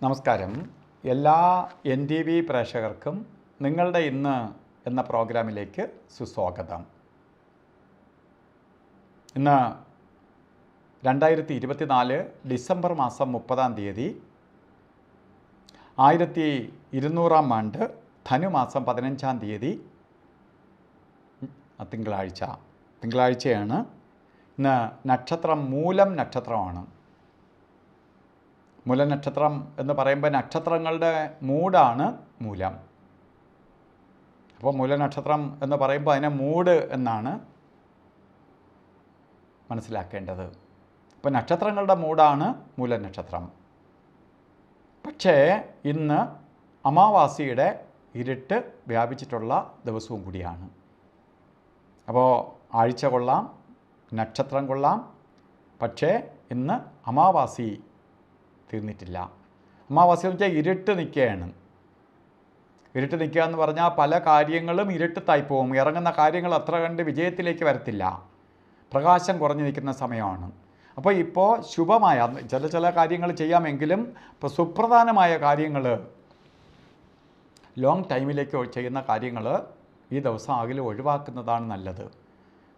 നമസ്കാരം. എല്ലാ NTV പ്രേക്ഷകർക്കും നിങ്ങളുടെ ഇന്ന് എന്ന പ്രോഗ്രാമിലേക്ക് സുസ്വാഗതം. ഇന്ന് 2024 ഡിസംബർ മാസം 30-ാം തീയതി 1200-ാം ആണ്ട് ധനുമാസം 15-ാം തീയതി തിങ്കളാഴ്ചയാണ്. ഇന്ന് നക്ഷത്രം മൂലം നക്ഷത്രമാണ്. മൂലനക്ഷത്രം എന്ന് പറയുമ്പോൾ നക്ഷത്രങ്ങളുടെ മൂടാണ് മൂലം. അപ്പോൾ മൂലനക്ഷത്രം എന്ന് പറയുമ്പോൾ അതിനെ മൂട് എന്നാണ് മനസ്സിലാക്കേണ്ടത്. അപ്പോൾ നക്ഷത്രങ്ങളുടെ മൂടാണ് മൂലനക്ഷത്രം. പക്ഷേ ഇന്ന് അമാവാസിയുടെ ഇരുട്ട് വ്യാപിച്ചിട്ടുള്ള ദിവസവും കൂടിയാണ്. അപ്പോൾ ആഴ്ച കൊള്ളാം, നക്ഷത്രം കൊള്ളാം, പക്ഷേ ഇന്ന് അമാവാസി തീർന്നിട്ടില്ല. അമാവാസി എന്ന് വെച്ചാൽ ഇരുട്ട് നിൽക്കുകയാണ്. ഇരുട്ട് നിൽക്കുക എന്ന് പറഞ്ഞാൽ പല കാര്യങ്ങളും ഇരുട്ടത്തായി പോകും. ഇറങ്ങുന്ന കാര്യങ്ങൾ അത്ര കണ്ട് വിജയത്തിലേക്ക് വരത്തില്ല. പ്രകാശം കുറഞ്ഞു നിൽക്കുന്ന സമയമാണ്. അപ്പോൾ ഇപ്പോൾ ശുഭമായ ചില കാര്യങ്ങൾ ചെയ്യാമെങ്കിലും ഇപ്പോൾ സുപ്രധാനമായ കാര്യങ്ങൾ, ലോങ് ടൈമിലേക്ക് ചെയ്യുന്ന കാര്യങ്ങൾ ഈ ദിവസം അകലെ ഒഴിവാക്കുന്നതാണ് നല്ലത്.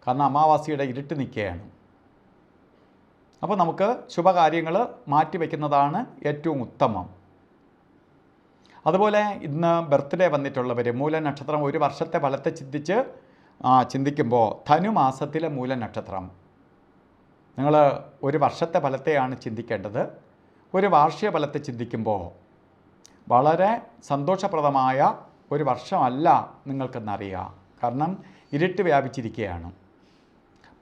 കാരണം അമാവാസിയുടെ ഇരുട്ട് നിൽക്കുകയാണ്. അപ്പോൾ നമുക്ക് ശുഭകാര്യങ്ങൾ മാറ്റിവെക്കുന്നതാണ് ഏറ്റവും ഉത്തമം. അതുപോലെ ഇന്ന് ബർത്ത്ഡേ വന്നിട്ടുള്ളവർ മൂലനക്ഷത്രം ഒരു വർഷത്തെ ഫലത്തെ ചിന്തിക്കുമ്പോൾ ധനുമാസത്തിലെ മൂലനക്ഷത്രം നിങ്ങൾ ഒരു വർഷത്തെ ഫലത്തെയാണ് ചിന്തിക്കേണ്ടത്. ഒരു വാർഷിക ഫലത്തെ ചിന്തിക്കുമ്പോൾ വളരെ സന്തോഷപ്രദമായ ഒരു വർഷമല്ല നിങ്ങൾക്കെന്നറിയാം. കാരണം ഇരുട്ട് വ്യാപിച്ചിരിക്കുകയാണ്.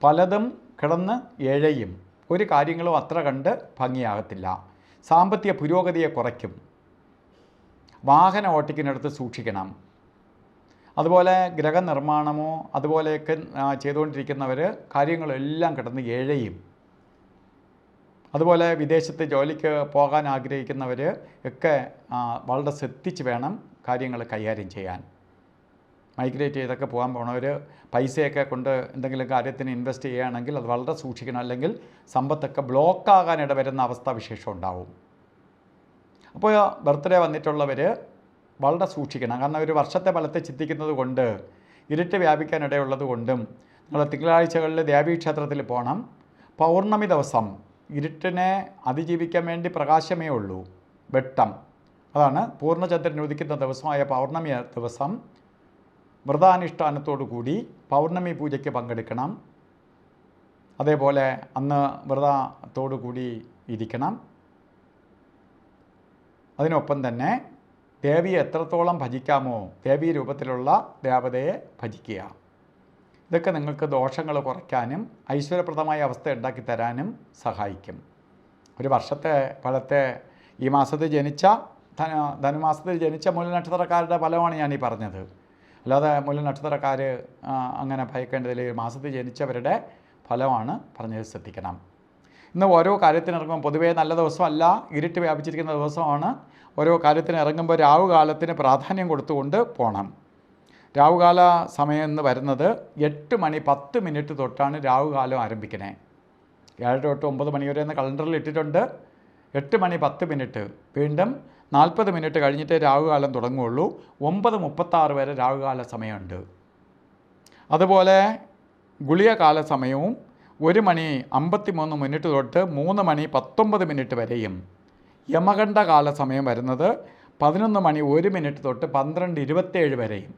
പലതും കിടന്ന് എഴയും. ഒരു കാര്യങ്ങളും അത്ര കണ്ട് ഭംഗിയാകത്തില്ല. സാമ്പത്തിക പുരോഗതിയെ കുറയ്ക്കും. വാഹനം ഓട്ടിക്കുന്നിടത്ത് സൂക്ഷിക്കണം. അതുപോലെ ഗ്രഹനിർമ്മാണമോ അതുപോലെയൊക്കെ ചെയ്തുകൊണ്ടിരിക്കുന്നവർ കാര്യങ്ങളെല്ലാം കിടന്ന് എഴയും. അതുപോലെ വിദേശത്ത് ജോലിക്ക് പോകാൻ ആഗ്രഹിക്കുന്നവർ ഒക്കെ വളരെ ശ്രദ്ധിച്ച് വേണം കാര്യങ്ങൾ കൈകാര്യം ചെയ്യാൻ. മൈഗ്രേറ്റ് ചെയ്തൊക്കെ പോകാൻ പോണവർ പൈസയൊക്കെ കൊണ്ട് എന്തെങ്കിലും കാര്യത്തിന് ഇൻവെസ്റ്റ് ചെയ്യുകയാണെങ്കിൽ അത് വളരെ സൂക്ഷിക്കണം. അല്ലെങ്കിൽ സമ്പത്തൊക്കെ ബ്ലോക്കാകാനിട വരുന്ന അവസ്ഥാവിശേഷം ഉണ്ടാവും. അപ്പോൾ ബർത്ത്ഡേ വന്നിട്ടുള്ളവർ വളരെ സൂക്ഷിക്കണം. കാരണം ഒരു വർഷത്തെ ഫലത്തെ ചിന്തിക്കുന്നത് കൊണ്ട് ഇരുട്ട് വ്യാപിക്കാനിടയുള്ളത് കൊണ്ടും നിങ്ങൾ തിങ്കളാഴ്ചകളിൽ ദേവീക്ഷേത്രത്തിൽ പോകണം. പൗർണമി ദിവസം ഇരുട്ടിനെ അതിജീവിക്കാൻ വേണ്ടി പ്രകാശമേ ഉള്ളൂ, വെട്ടം. അതാണ് പൂർണ്ണചന്ദ്രൻ ഉദിക്കുന്ന ദിവസമായ പൗർണമി ദിവസം വ്രതാനുഷ്ഠാനത്തോടു കൂടി പൗർണമി പൂജയ്ക്ക് പങ്കെടുക്കണം. അതേപോലെ അന്ന് വ്രതത്തോടു കൂടി ഇരിക്കണം. അതിനൊപ്പം തന്നെ ദേവിയെ എത്രത്തോളം ഭജിക്കാമോ ദേവീ രൂപത്തിലുള്ള ദേവതയെ ഭജിക്കുക. ഇതൊക്കെ നിങ്ങൾക്ക് ദോഷങ്ങൾ കുറയ്ക്കാനും ഐശ്വര്യപ്രദമായ അവസ്ഥ ഉണ്ടാക്കി തരാനും സഹായിക്കും. ഒരു വർഷത്തെ ഫലത്തെ ഈ മാസത്തിൽ ജനിച്ച ധനുമാസത്തിൽ ജനിച്ച മൂലനക്ഷത്രക്കാരുടെ ഫലമാണ് ഞാനീ പറഞ്ഞത്. അല്ലാതെ മൂലനക്ഷത്രക്കാർ അങ്ങനെ ഭയക്കേണ്ടതില്ല. മാസത്തിൽ ജനിച്ചവരുടെ ഫലമാണ് പറഞ്ഞത്, ശ്രദ്ധിക്കണം. ഇന്ന് ഓരോ കാര്യത്തിനിറങ്ങുമ്പോൾ പൊതുവേ നല്ല ദിവസമല്ല, ഇരുട്ട് വ്യാപിച്ചിരിക്കുന്ന ദിവസമാണ്. ഓരോ കാര്യത്തിന് ഇറങ്ങുമ്പോൾ രാവുകാലത്തിന് പ്രാധാന്യം കൊടുത്തുകൊണ്ട് പോകണം. രാവുകാല സമയം എന്ന് വരുന്നത് 8:10 തൊട്ടാണ് രാവുകാലം ആരംഭിക്കുന്നത്. 7 തൊട്ട് 9 മണി വരെ എന്ന് കലണ്ടറിൽ ഇട്ടിട്ടുണ്ട്. 8:10. വീണ്ടും 40 മിനിറ്റ് കഴിഞ്ഞിട്ടേ രാവുകാലം തുടങ്ങുകയുള്ളൂ. 9:36 വരെ രാവുകാല സമയമുണ്ട്. അതുപോലെ ഗുളികകാല സമയവും 1:53 തൊട്ട് 3:19 വരെയും. യമകണ്ഠ കാല സമയം വരുന്നത് 11:01 തൊട്ട് 12:27 വരെയും.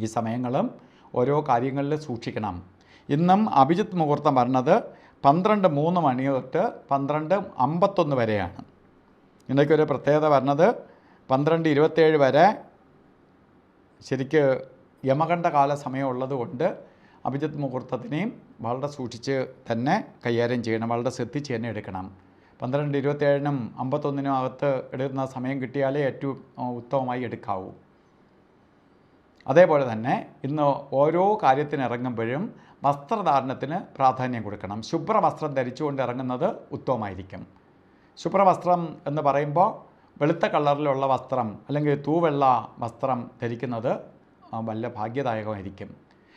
ഈ സമയങ്ങളും ഓരോ കാര്യങ്ങളിൽ സൂക്ഷിക്കണം. ഇന്നും അഭിജിത്ത് മുഹൂർത്തം വരുന്നത് 12:03 തൊട്ട് 12:51 വരെയാണ്. ഇതിൻ്റെയൊരു പ്രത്യേകത വരുന്നത് 12:27 വരെ ശരിക്ക് യമകണ്ഠ കാല സമയം ഉള്ളത് കൊണ്ട് അഭിജിത്ത് മുഹൂർത്തത്തിനെയും വളരെ സൂക്ഷിച്ച് തന്നെ കൈകാര്യം ചെയ്യണം. വളരെ ശ്രദ്ധിച്ച് തന്നെ എടുക്കണം. 12:27-നും 51-നും അകത്ത് എടുക്കുന്ന സമയം കിട്ടിയാലേ ഏറ്റവും ഉത്തമമായി എടുക്കാവൂ. അതേപോലെ തന്നെ ഇന്ന് ഓരോ കാര്യത്തിന് ഇറങ്ങുമ്പോഴും വസ്ത്രധാരണത്തിന് പ്രാധാന്യം കൊടുക്കണം. ശുഭ്രവസ്ത്രം ധരിച്ചുകൊണ്ട് ഇറങ്ങുന്നത് ഉത്തമമായിരിക്കും. ശുഭ്രവസ്ത്രം എന്ന് പറയുമ്പോൾ വെളുത്ത കളറിലുള്ള വസ്ത്രം അല്ലെങ്കിൽ തൂവെള്ള വസ്ത്രം ധരിക്കുന്നത് വല്ല ഭാഗ്യദായകമായിരിക്കും.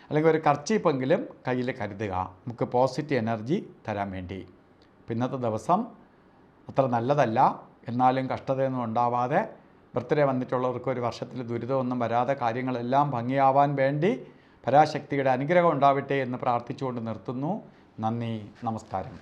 അല്ലെങ്കിൽ ഒരു കർച്ചീപ്പെങ്കിലും കയ്യിൽ കരുതുക, നമുക്ക് പോസിറ്റീവ് എനർജി തരാൻ വേണ്ടി. ഇന്നത്തെ ദിവസം അത്ര നല്ലതല്ല. എന്നാലും കഷ്ടതയൊന്നും ഉണ്ടാവാതെ ബർത്ത്ഡേ വന്നിട്ടുള്ളവർക്ക് ഒരു വർഷത്തിൽ ദുരിതമൊന്നും വരാതെ കാര്യങ്ങളെല്ലാം ഭംഗിയാവാൻ വേണ്ടി പരാശക്തിയുടെ അനുഗ്രഹം ഉണ്ടാവട്ടെ എന്ന് പ്രാർത്ഥിച്ചുകൊണ്ട് നിർത്തുന്നു. നന്ദി, നമസ്കാരം.